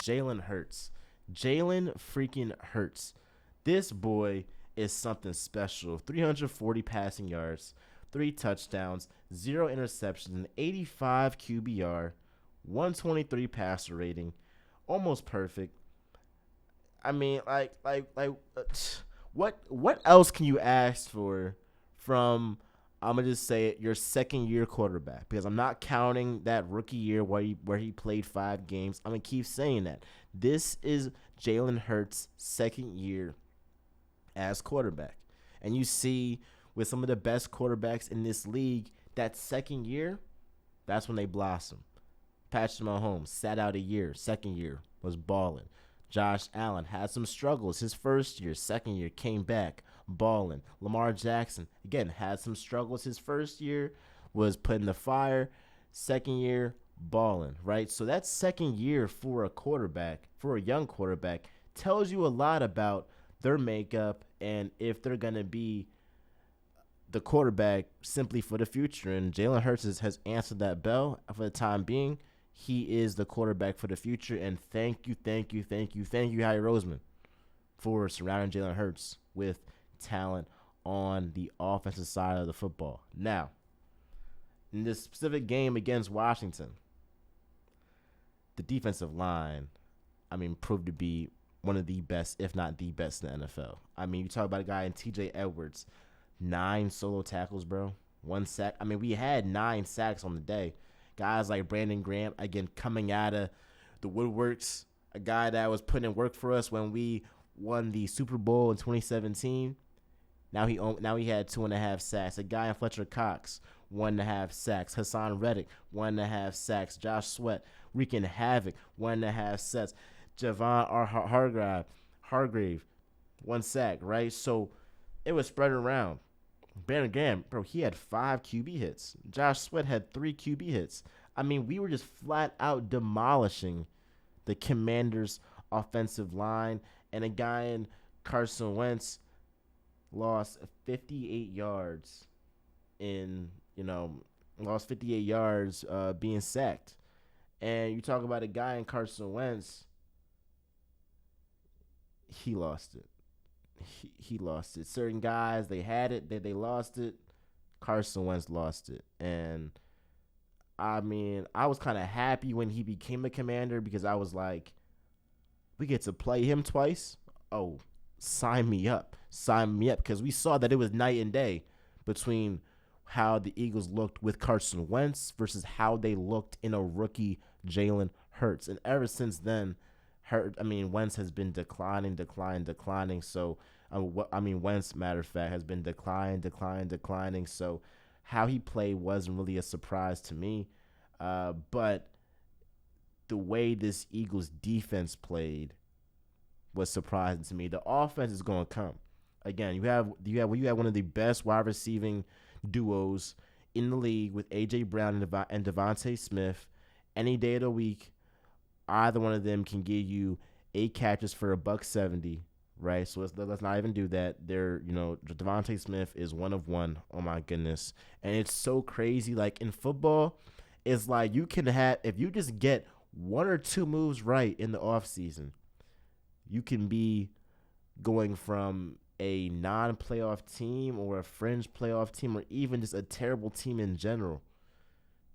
Jalen Hurts. Jalen freaking Hurts. This boy is something special. 340 passing yards, 3 touchdowns, 0 interceptions, an 85 QBR, 123 passer rating, almost perfect. I mean, what else can you ask for from? I'm gonna just say it, your second year quarterback, because I'm not counting that rookie year where he played 5 games. I'm gonna keep saying that this is Jalen Hurts' second year as quarterback, and you see with some of the best quarterbacks in this league, that second year, that's when they blossom. Patrick Mahomes sat out a year. Second year was balling. Josh Allen had some struggles his first year. Second year came back balling. Lamar Jackson, again, had some struggles his first year, was put in the fire. Second year, balling, right? So that second year for a quarterback, for a young quarterback, tells you a lot about their makeup and if they're going to be the quarterback simply for the future. And Jalen Hurts has answered that bell for the time being. He is the quarterback for the future. And thank you, Howie Roseman, for surrounding Jalen Hurts with talent on the offensive side of the football. Now, in this specific game against Washington, the defensive line, proved to be one of the best, if not the best in the NFL. You talk about a guy in TJ Edwards, 9 solo tackles, bro. 1 sack. We had 9 sacks on the day. Guys like Brandon Graham, again, coming out of the woodworks, a guy that was putting in work for us when we won the Super Bowl in 2017. Now he had 2.5 sacks. A guy in Fletcher Cox, 1.5 sacks. Hassan Reddick, 1.5 sacks. Josh Sweat, wreaking havoc, 1.5 sacks. Javon Hargrave, 1 sack, right? So it was spread around. Brandon Graham, bro, he had 5 QB hits. Josh Sweat had 3 QB hits. We were just flat out demolishing the Commanders' offensive line. And a guy in Carson Wentz lost 58 yards being sacked. And you talk about a guy in Carson Wentz, he lost it. He lost it. Certain guys, they had it, they lost it. Carson Wentz lost it. And I was kind of happy when he became a Commander, because I was like, we get to play him twice? Oh, sign me up, because we saw that it was night and day between how the Eagles looked with Carson Wentz versus how they looked in a rookie Jalen Hurts. And ever since then, Wentz has been declining. So, Wentz, matter of fact, has been declining. So, how he played wasn't really a surprise to me. But the way this Eagles defense played was surprising to me. The offense is going to come. Again, you have one of the best wide receiving duos in the league with A.J. Brown and Devontae Smith. Any day of the week, either one of them can give you 8 catches for $170, right? So let's not even do that. Devontae Smith is 1 of 1. Oh my goodness. And it's so crazy. Like in football, it's like you can have, if you just get 1 or 2 moves right in the offseason, you can be going from a non-playoff team or a fringe playoff team or even just a terrible team in general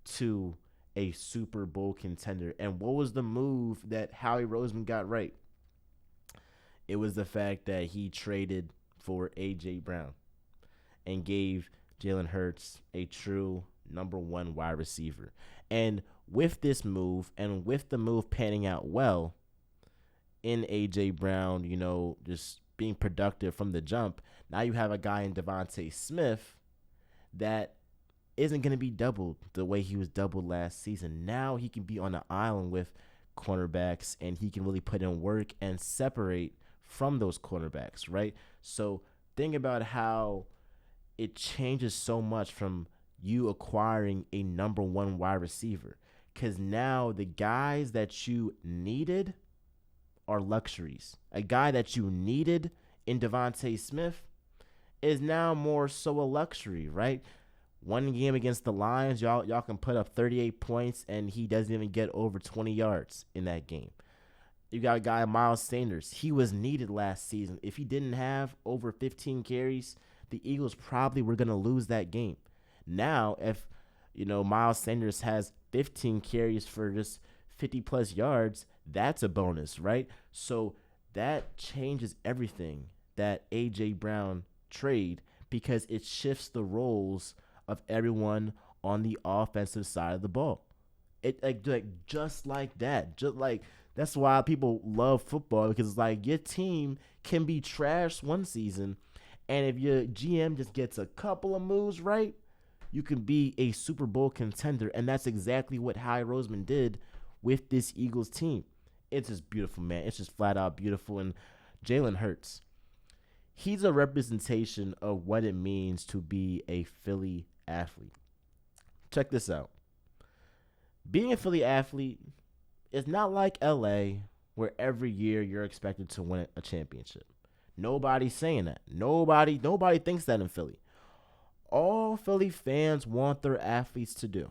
to a Super Bowl contender. And what was the move that Howie Roseman got right? It was the fact that he traded for A.J. Brown and gave Jalen Hurts a true number 1 wide receiver. And with this move, and with the move panning out well in A.J. Brown, just being productive from the jump, now you have a guy in Devontae Smith that isn't going to be doubled the way he was doubled last season. Now he can be on an island with cornerbacks, and he can really put in work and separate from those cornerbacks, right? So think about how it changes so much from you acquiring a number 1 wide receiver, because now the guys that you needed are luxuries. A guy that you needed in Devontae Smith is now more so a luxury, right? One game against the Lions, y'all can put up 38 points, and he doesn't even get over 20 yards in that game. You got a guy, Miles Sanders. He was needed last season. If he didn't have over 15 carries, the Eagles probably were going to lose that game. Now, if Miles Sanders has 15 carries for just 50 plus yards, that's a bonus, right? So that changes everything, that AJ Brown trade, because it shifts the roles of everyone on the offensive side of the ball. It like just like that. Just like that's why people love football, because it's like your team can be trashed one season, and if your GM just gets a couple of moves right, you can be a Super Bowl contender. And that's exactly what Howie Roseman did with this Eagles team. It's just beautiful, man. It's just flat out beautiful. And Jalen Hurts, he's a representation of what it means to be a Philly athlete. Check this out. Being a Philly athlete is not like LA, where every year you're expected to win a championship. Nobody's saying that. Nobody thinks that in Philly. All Philly fans want their athletes to do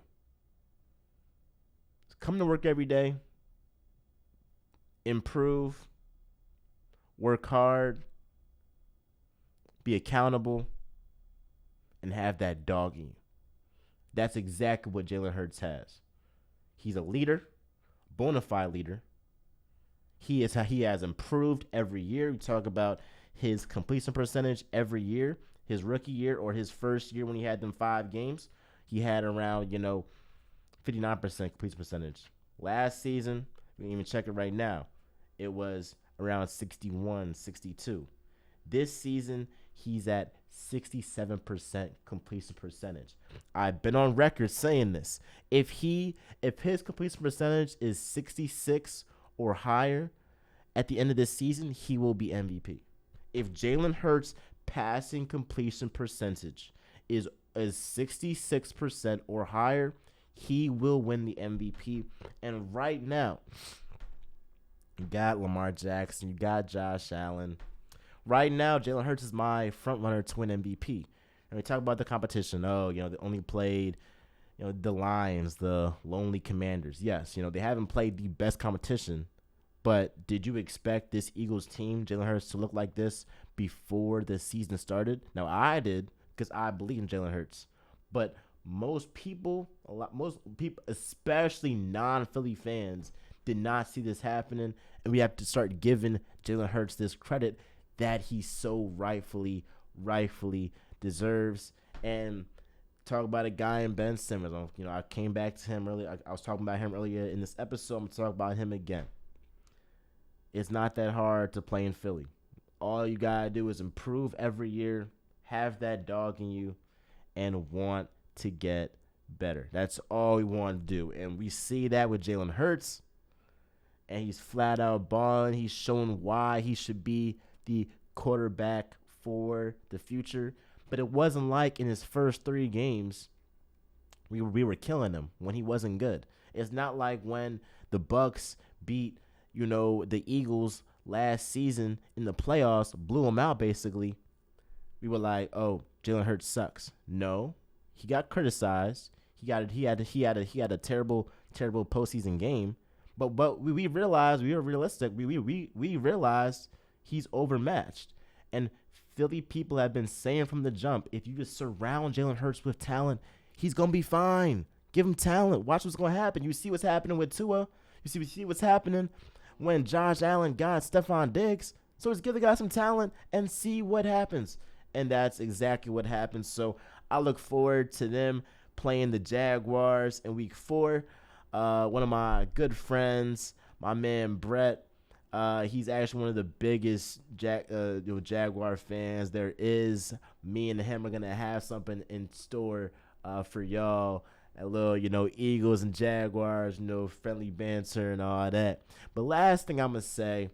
is come to work every day, improve, work hard, be accountable, and have that dog in you. That's exactly what Jalen Hurts has. He's a leader, bona fide leader. He has improved every year. We talk about his completion percentage every year. His rookie year or his first year when he had them 5 games, he had around 59% completion percentage. Last season, we can even check it right now, it was around 61, 62. This season, he's at 67% completion percentage. I've been on record saying this. If his completion percentage is 66 or higher at the end of this season, he will be MVP. If Jalen Hurts' passing completion percentage is 66% or higher, he will win the MVP. And right now, you got Lamar Jackson, you got Josh Allen. Right now, Jalen Hurts is my front runner to win MVP. And we talk about the competition. They only played, the Lions, the Lonely Commanders. Yes, they haven't played the best competition. But did you expect this Eagles team, Jalen Hurts, to look like this before the season started? Now, I did, because I believe in Jalen Hurts. But most people, especially non-Philly fans, did not see this happening. And we have to start giving Jalen Hurts this credit that he so rightfully deserves. And talk about a guy in Ben Simmons. I came back to him earlier. I was talking about him earlier in this episode. I'm going to talk about him again. It's not that hard to play in Philly. All you got to do is improve every year, have that dog in you, and want to get better. That's all we want to do. And we see that with Jalen Hurts. And he's flat out balling. He's showing why he should be the quarterback for the future. But it wasn't like in his first 3 games we were killing him when he wasn't good. It's not like when the Bucks beat the Eagles last season in the playoffs, blew them out basically. We were like, oh, Jalen Hurts sucks. No, he got criticized. He had a terrible postseason game. But we realized we were realistic. We realized he's overmatched. And Philly people have been saying from the jump, if you just surround Jalen Hurts with talent, he's gonna be fine. Give him talent. Watch what's gonna happen. You see what's happening with Tua. You see what's happening when Josh Allen got Stephon Diggs. So just give the guy some talent and see what happens. And that's exactly what happened. So I look forward to them playing the Jaguars in week 4. One of my good friends, my man Brett, he's actually one of the biggest Jaguar fans there is. Me and him are going to have something in store for y'all. A little, Eagles and Jaguars, friendly banter and all that. But last thing I'm going to say,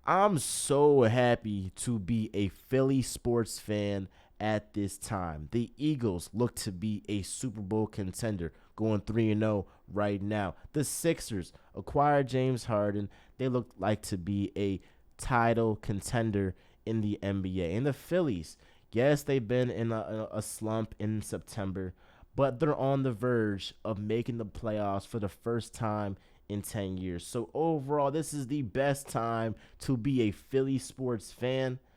I'm so happy to be a Philly sports fan at this time. The Eagles look to be a Super Bowl contender, going 3-0 right now. The Sixers acquired James Harden. They look like to be a title contender in the NBA. And the Phillies, yes, they've been in a slump in September, but they're on the verge of making the playoffs for the first time in 10 years. So overall, this is the best time to be a Philly sports fan.